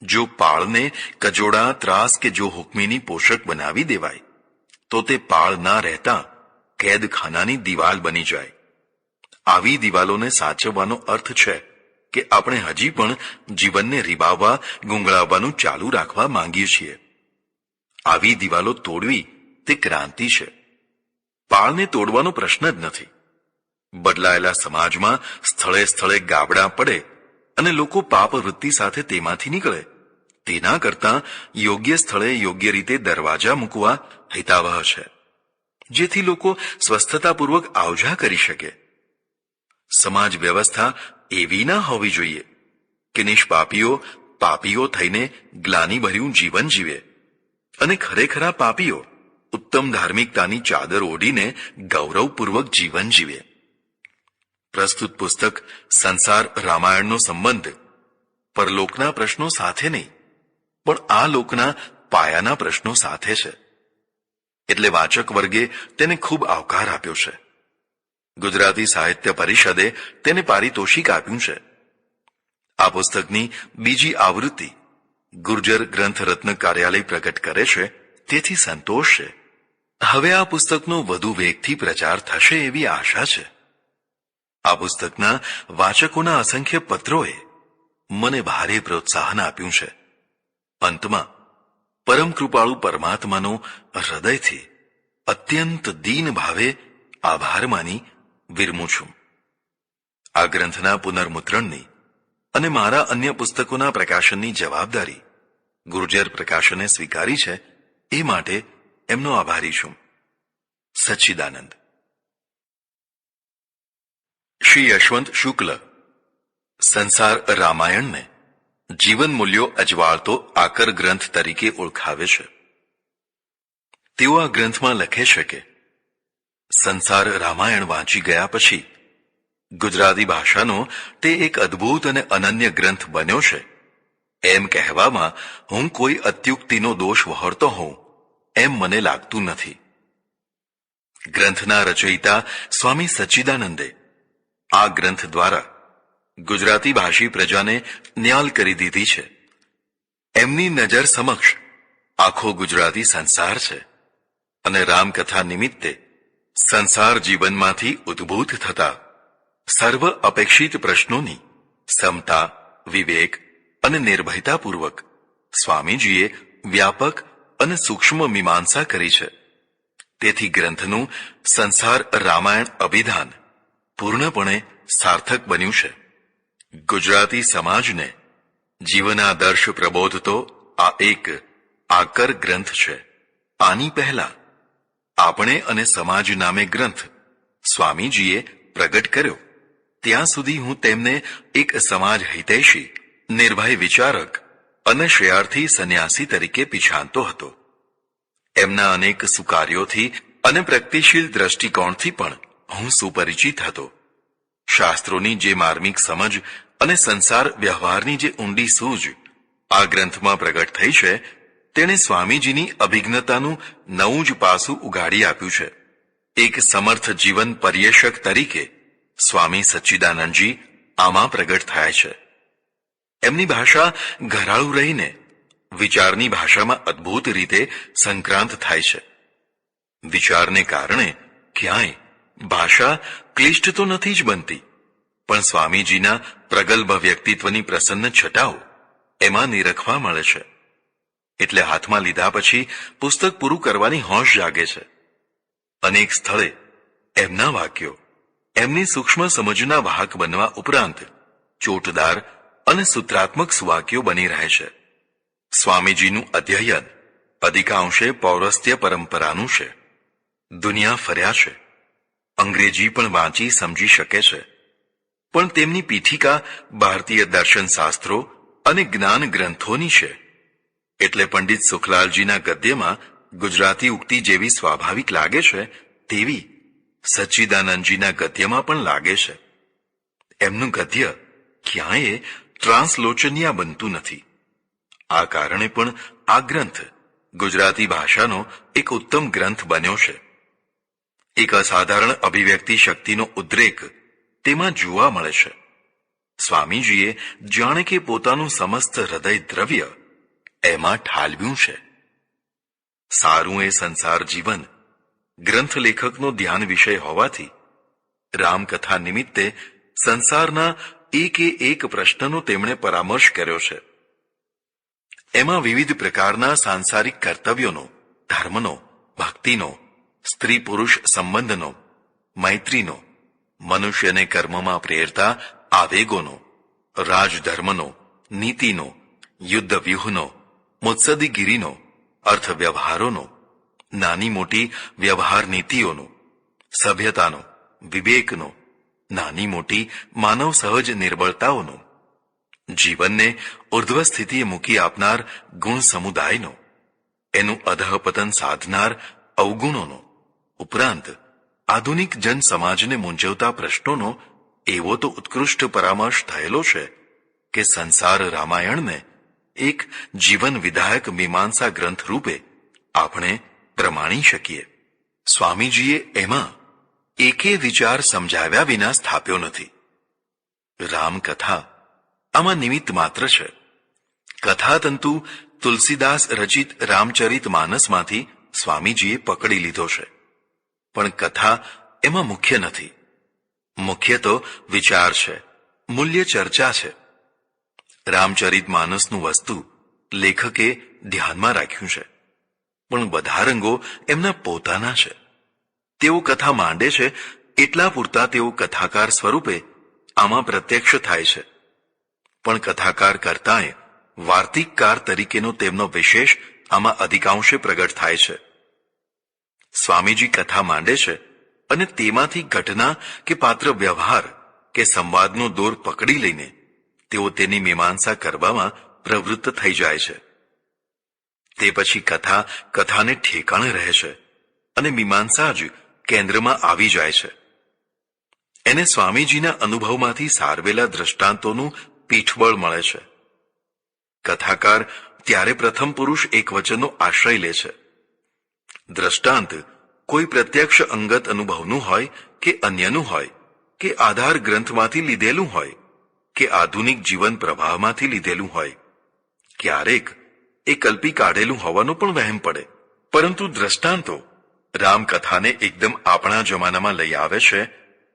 જો પાળને કજોડા, ત્રાસ કે જો હુકમીની પોષક બનાવી દેવાય તો તે પાળ ના રહેતા કેદખાનાની દિવાલ બની જાય. આવી દિવાલોને સાચવવાનો અર્થ છે કે આપણે હજી પણ જીવનને રીબાવવા, ગુંગળાવવાનું ચાલુ રાખવા માંગીએ છીએ. આવી દિવાલો તોડવી તે ક્રાંતિ છે. પાળને તોડવાનો પ્રશ્ન જ નથી. બદલાયેલા સમાજમાં સ્થળે સ્થળે ગાબડા પડે અને લોકો પાપ વૃત્તિ સાથે તેમાંથી નીકળે, તેના કરતાં યોગ્ય સ્થળે યોગ્ય રીતે દરવાજા મૂકવા હિતાવહ છે. જેથી લોકો સ્વસ્થતાપૂર્વક આવજા કરી શકે. સમાજ વ્યવસ્થા એવી ના હોવી જોઈએ કે નિષ્પાપીઓ પાપીઓ થઈને ગ્લાનિભર્યું જીવન જીવે અને ખરેખરા પાપીઓ ઉત્તમ ધાર્મિકતાની ચાદર ઓઢીને ગૌરવપૂર્વક જીવન જીવે. પ્રસ્તુત પુસ્તક સંસાર રામાયણનો સંબંધ પરલોકના પ્રશ્નો સાથે નહીં, પણ આ લોકના પાયાના પ્રશ્નો સાથે છે. એટલે વાચક વર્ગે તેને ખૂબ આવકાર આપ્યો છે. ગુજરાતી સાહિત્ય પરિષદે તેને પારિતોષિક આપ્યું છે. આ પુસ્તકની બીજી આવૃત્તિ ગુર્જર ગ્રંથ રત્ન કાર્યાલય પ્રગટ કરે છે, તેથી સંતોષ છે. હવે આ પુસ્તકનો વધુ વેગથી પ્રચાર થશે એવી આશા છે. આ પુસ્તકના વાચકોના અસંખ્ય પત્રોએ મને ભારે પ્રોત્સાહન આપ્યું છે. અંતમાં પરમ કૃપાળુ પરમાત્માનો હૃદયથી અત્યંત દીન ભાવે આભાર માની વિરમું છું. આ ગ્રંથના પુનર્મુદ્રણની અને મારા અન્ય પુસ્તકોના પ્રકાશનની જવાબદારી ગુર્જર પ્રકાશને સ્વીકારી છે, એ માટે એમનો આભારી છું. સચ્ચિદાનંદ. શ્રી યશવંત શુક્લ સંસાર રામાયણને જીવન મૂલ્યો અજવાળતો આકર ગ્રંથ તરીકે ઓળખાવે છે. તેઓ આ ગ્રંથમાં લખે છે કે સંસાર રામાયણ વાંચી ગયા પછી ગુજરાતી ભાષાનો તે એક અદ્ભુત અને અનન્ય ગ્રંથ બન્યો છે એમ કહેવામાં હું કોઈ અત્યુક્તિનો દોષ વહોરતો હોઉં એમ મને લાગતું નથી. ગ્રંથના રચયિતા સ્વામી સચ્ચિદાનંદે આ ગ્રંથ દ્વારા ગુજરાતી ભાષી પ્રજાને ન્યાલ કરી દીધી છે. એમની નજર સમક્ષ આખો ગુજરાતી સંસાર છે અને રામકથા નિમિત્તે સંસાર જીવનમાંથી ઉદ્ભૂત થતા સર્વ અપેક્ષિત પ્રશ્નોની સમતા, વિવેક અને નિર્ભયતાપૂર્વક સ્વામીજીએ વ્યાપક અને સૂક્ષ્મ મીમાંસા કરી છે. તેથી ગ્રંથનું સંસાર રામાયણ અભિધાન પૂર્ણપણે સાર્થક બન્યું છે. ગુજરાતી સમાજને જીવનાદર્શ પ્રબોધતો આ એક આકર ગ્રંથ છે. આની પહેલા આપણે અને સમાજ નામે ગ્રંથ સ્વામીજીએ પ્રગટ કર્યો ત્યાં સુધી હું તેમને એક સમાજ હિતૈષી, નિર્ભય વિચારક અને શ્રેયાર્થી સંન્યાસી તરીકે પીછાનતો હતો. એમના અનેક સુકાર્યોથી અને પ્રગતિશીલ દ્રષ્ટિકોણથી પણ હું સુપરિચિત હતો. શાસ્ત્રોની જે માર્મિક સમજ અને સંસાર વ્યવહારની જે ઊંડી સૂઝ આ ગ્રંથમાં પ્રગટ થઈ છે, તેણે સ્વામીજીની અભિજ્ઞતાનું નવું જ પાસું ઉગાડી આપ્યું છે. એક સમર્થ જીવન પર્યવેક્ષક તરીકે સ્વામી સચ્ચિદાનંદજી આમાં પ્રગટ થાય છે. એમની ભાષા ઘરાળું રહીને વિચારની ભાષામાં અદ્ભુત રીતે સંક્રાંત થાય છે. વિચારને કારણે ક્યાંય ભાષા ક્લિષ્ટ તો નથી જ બનતી, પણ સ્વામીજીના પ્રગલ્ભ વ્યક્તિત્વની પ્રસન્ન છટાઓ એમાં નિરખવા મળે છે. એટલે હાથમાં લીધા પછી પુસ્તક પૂરું કરવાની હોશ જાગે છે. અનેક સ્થળે એમના વાક્યો એમની સૂક્ષ્મ સમજના વાહક બનવા ઉપરાંત ચોટદાર અને સૂત્રાત્મક સુવાક્યો બની રહે છે. સ્વામીજીનું અધ્યયન અધિકાંશે પૌરસ્ત્ય પરંપરાનું છે. દુનિયા ફર્યા છે, અંગ્રેજી પણ વાંચી સમજી શકે છે, પણ તેમની પીઠિકા ભારતીય દર્શનશાસ્ત્રો અને જ્ઞાન ગ્રંથોની છે. એટલે પંડિત સુખલાલજીના ગદ્યમાં ગુજરાતી ઉક્તિ જેવી સ્વાભાવિક લાગે છે, તેવી સચ્ચિદાનંદજીના ગદ્યમાં પણ લાગે છે. એમનું ગદ્ય ક્યાંય ટ્રાન્સલોચનિયા બનતું નથી. આ કારણે પણ આ ગ્રંથ ગુજરાતી ભાષાનો એક ઉત્તમ ગ્રંથ બન્યો છે. એક અસાધારણ અભિવ્યક્તિ શક્તિનો ઉદ્રેક તેમાં જોવા મળે છે. સ્વામીજીએ જાણે કે પોતાનું સમસ્ત હૃદય દ્રવ્ય એમાં ઠાલવ્યું છે. સારું એ સંસાર જીવન ગ્રંથ લેખકનો ધ્યાન વિષય હોવાથી રામકથા નિમિત્તે સંસારના એક પ્રશ્નનો તેમણે પરામર્શ કર્યો છે. એમાં વિવિધ પ્રકારના સાંસારિક કર્તવ્યોનો, ધર્મનો, ભક્તિનો, સ્ત્રી પુરુષ સંબંધનો, મૈત્રીનો, મનુષ્યને કર્મમાં પ્રેરતા આવેગોનો, રાજધર્મનો, નીતિનો, યુદ્ધ વ્યૂહનો, મુત્સદીગીરીનો, અર્થવ્યવહારોનો, નાની મોટી વ્યવહાર નીતિઓનો, સભ્યતાનો, વિવેકનો, નાની મોટી માનવ સહજ નિર્બળતાઓનો, જીવનને ઉર્ધ્વ સ્થિતિએ મૂકી આપનાર ગુણ સમુદાયનો, એનું અધઃપતન સાધનાર અવગુણોનો, ઉપરાંત આધુનિક જન સમાજને મૂંઝવતા પ્રશ્નોનો એવો તો ઉત્કૃષ્ટ પરામર્શ થયેલો છે કે સંસાર રામાયણને એક જીવન વિધાયક મીમાંસા ગ્રંથ રૂપે આપણે પ્રમાણી શકીએ. સ્વામીજીએ એમાં એકે વિચાર સમજાવ્યા વિના સ્થાપ્યો નથી. રામકથા આમાં નિમિત્ત માત્ર છે. કથાતંતુ તુલસીદાસ રચિત રામચરિત માનસમાંથી સ્વામીજીએ પકડી લીધો છે, પણ કથા એમાં મુખ્ય નથી. મુખ્ય તો વિચાર છે, મૂલ્ય ચર્ચા છે. રામચરિત માનસનું વસ્તુ લેખકે ધ્યાનમાં રાખ્યું છે, પણ બધા રંગો એમના પોતાના છે. તેઓ કથા માંડે છે એટલા પૂરતા તેઓ કથાકાર સ્વરૂપે આમાં પ્રત્યક્ષ થાય છે, પણ કથાકાર કરતાંય વાર્તિકકાર તરીકેનો તેમનો વિશેષ આમાં અધિકાંશે પ્રગટ થાય છે. સ્વામીજી કથા માંડે છે અને તેમાંથી ઘટના કે પાત્ર વ્યવહાર કે સંવાદનો દોર પકડી લઈને તેઓ તેની મીમાંસા કરવામાં પ્રવૃત્ત થઈ જાય છે. તે પછી કથા કથાને ઠેકાણે રહે છે અને મીમાંસા જ કેન્દ્રમાં આવી જાય છે. એને સ્વામીજીના અનુભવમાંથી સારવેલા દ્રષ્ટાંતોનું પીઠબળ મળે છે. કથાકાર ત્યારે પ્રથમ પુરુષ એકવચનનો આશ્રય લે છે. દ્રષ્ટાંત કોઈ પ્રત્યક્ષ અંગત અનુભવનું હોય કે અન્યનું હોય કે આધાર ગ્રંથમાંથી લીધેલું હોય કે આધુનિક જીવન પ્રવાહમાંથી લીધેલું હોય, ક્યારેક એ કલ્પી કાઢેલું હોવાનો પણ વહેમ પડે. પરંતુ દ્રષ્ટાંતો રામકથાને એકદમ આપણા જમાનામાં લઈ આવે છે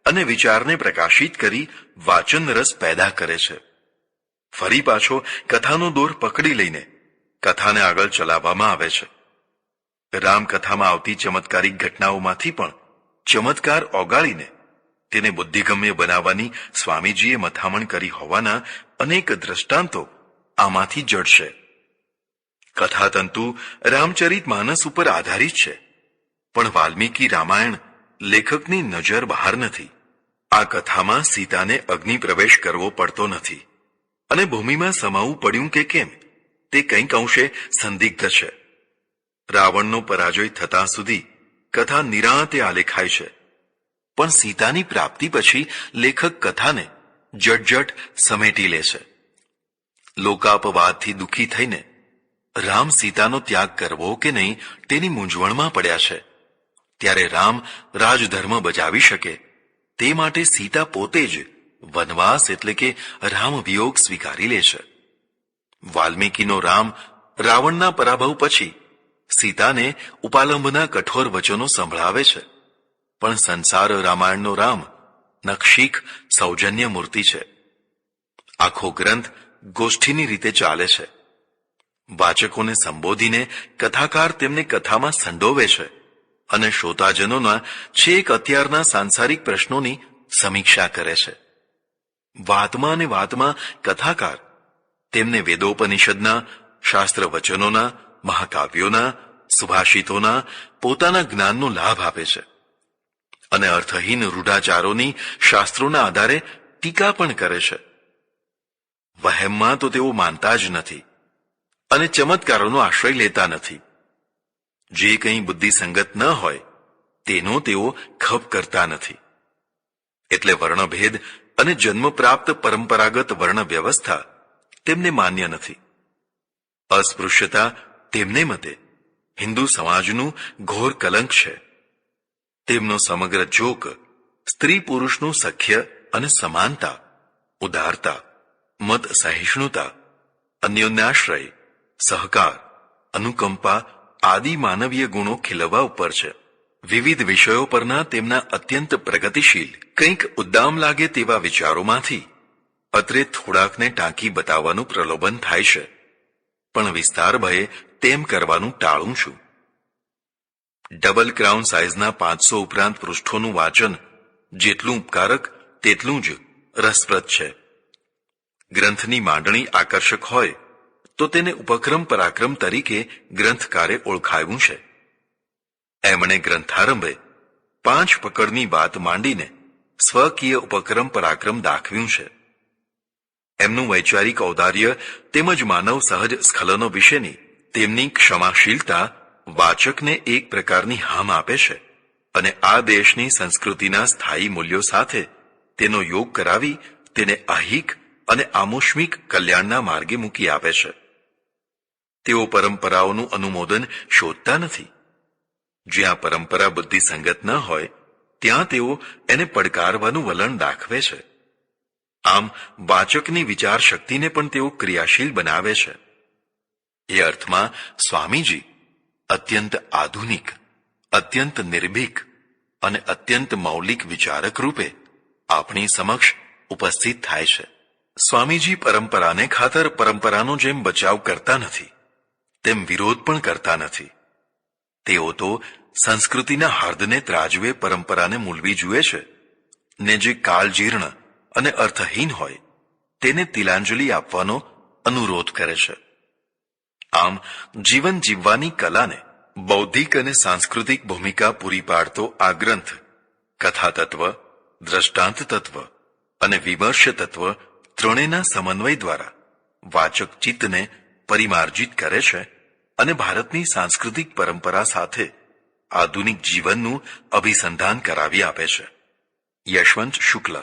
અને વિચારને પ્રકાશિત કરી વાચન રસ પેદા કરે છે. ફરી પાછો કથાનો દોર પકડી લઈને કથાને આગળ ચલાવવામાં આવે છે. રામકથામાં આવતી ચમત્કારિક ઘટનાઓમાંથી પણ ચમત્કાર ઓગાળીને તેને બુદ્ધિગમ્ય બનાવવાની સ્વામીજીએ મથામણ કરી હોવાના અનેક દ્રષ્ટાંતો આમાંથી જડશે. કથાતંતુ રામચરિત માનસ ઉપર આધારિત છે, પણ વાલ્મીકી રામાયણ લેખકની નજર બહાર નથી. આ કથામાં સીતાને અગ્નિ પ્રવેશ કરવો પડતો નથી અને ભૂમિમાં સમાવવું પડ્યું કે કેમ તે કંઈક અંશે સંદિગ્ધ છે. રાવણનો પરાજય થતાં સુધી કથા નિરાંતે આલેખાય છે, પણ સીતાની પ્રાપ્તિ પછી લેખક કથાને જટજટ સમેટી લે છે. લોકાપવાદથી દુઃખી થઈને રામ સીતાનો ત્યાગ કરવો કે નહીં તેની મૂંઝવણમાં પડ્યા છે. ત્યારે રામ રાજધર્મ બજાવી શકે તે માટે સીતા પોતે જ વનવાસ એટલે કે રામ વિયોગ સ્વીકારી લે છે. વાલ્મીકીનો રામ રાવણના પરાભવ પછી સીતાને ઉપાલંબના કઠોર વચનો સંભળાવે છે, પણ સંસાર રામાયણનો રામ નખશીખ સૌજન્ય મૂર્તિ છે. આખો ગ્રંથ ગોષ્ઠીની રીતે ચાલે છે. વાચકોને સંબોધીને કથાકાર તેમને કથામાં સંડોવે છે અને શ્રોતાજનોના છેક અત્યારના સાંસારિક પ્રશ્નોની સમીક્ષા કરે છે. વાતમાં અને વાતમાં કથાકાર તેમને વેદોપનિષદના, શાસ્ત્ર વચનોના, મહાકાવ્યોના, સુભાષિતોના પોતાના જ્ઞાનનો લાભ આપે છે અને અર્થહીન રૂઢાચારોની શાસ્ત્રોના આધારે ટીકા પણ કરે છે. વહેમમાં તો તેઓ માનતા જ નથી અને ચમત્કારોનો આશ્રય લેતા નથી. જે કંઈ બુદ્ધિસંગત ન હોય તેનો તેઓ ખપ કરતા નથી. એટલે વર્ણભેદ અને જન્મપ્રાપ્ત પરંપરાગત વર્ણ વ્યવસ્થા તેમને માન્ય નથી. અસ્પૃશ્યતા તેમને મતે હિન્દુ સમાજનું ઘોર કલંક છે. તેમનો સમગ્ર જોક સ્ત્રી પુરુષનું સખ્ય અને સમાનતા, ઉદારતા, મત સહિષ્ણુતા, અન્યોન્યાશ્રય, સહકાર, અનુકંપા આદિ માનવીય ગુણો ખીલવવા ઉપર છે. વિવિધ વિષયો પરના તેમના અત્યંત પ્રગતિશીલ, કંઈક ઉદ્દામ લાગે તેવા વિચારોમાંથી અત્રે થોડાકને ટાંકી બતાવવાનું પ્રલોભન થાય છે, પણ વિસ્તાર ભયે તેમ કરવાનું ટાળું છું. ડબલ ક્રાઉન સાઇઝના 500 ઉપરાંત પૃષ્ઠોનું વાંચન જેટલું ઉપકારક તેટલું જ રસપ્રદ છે. ગ્રંથની માંડણી આકર્ષક હોય તો તેને ઉપક્રમ પરાક્રમ તરીકે ગ્રંથકારે ઓળખાવ્યું છે. એમણે ગ્રંથારંભે 5 પકડની વાત માંડીને સ્વકીય ઉપક્રમ પરાક્રમ દાખવ્યું છે. એમનું વૈચારિક ઔદાર્ય તેમજ માનવ સહજ સ્ખલનો વિશેની તેમની ક્ષમાશીલતા વાચકને એક પ્રકારની હામ આપે છે અને આ દેશની સંસ્કૃતિના સ્થાયી મૂલ્યો સાથે તેનો યોગ કરાવી તેને આહિક અને આમુષ્મિક કલ્યાણના માર્ગે મૂકી આપે છે. તેઓ પરંપરાઓનું અનુમોદન શોધતા નથી. જ્યાં પરંપરા બુદ્ધિસંગત ન હોય ત્યાં તેઓ એને પડકારવાનું વલણ દાખવે છે. આમ વાચકની વિચાર શક્તિને પણ તેઓ ક્રિયાશીલ બનાવે છે. એ અર્થમાં સ્વામીજી અત્યંત આધુનિક, અત્યંત નિર્ભીક અને અત્યંત મૌલિક વિચારક રૂપે આપણી સમક્ષ ઉપસ્થિત થાય છે. સ્વામીજી પરંપરાને ખાતર પરંપરાનો જેમ બચાવ કરતા નથી તેમ વિરોધ પણ કરતા નથી. તેઓ તો સંસ્કૃતિના હાર્દને ત્રાજવે પરંપરાને મૂલવી જુએ છે ને જે કાળજીર્ણ અને અર્થહીન હોય તેને તિલાંજલિ આપવાનો અનુરોધ કરે છે. આમ જીવન જીવવાની કલાને બૌદ્ધિક અને સાંસ્કૃતિક ભૂમિકા પૂરી પાડતો આ ગ્રંથ કથા તત્વ, દ્રષ્ટાંત તત્વ અને વિમર્શ તત્વ ત્રણેયના સમન્વય દ્વારા વાચક ચિત્તને પરિમાર્જિત કરે છે અને ભારતની સાંસ્કૃતિક પરંપરા સાથે આધુનિક જીવનનું અભિસંધાન કરાવી આપે છે. યશવંત શુક્લ.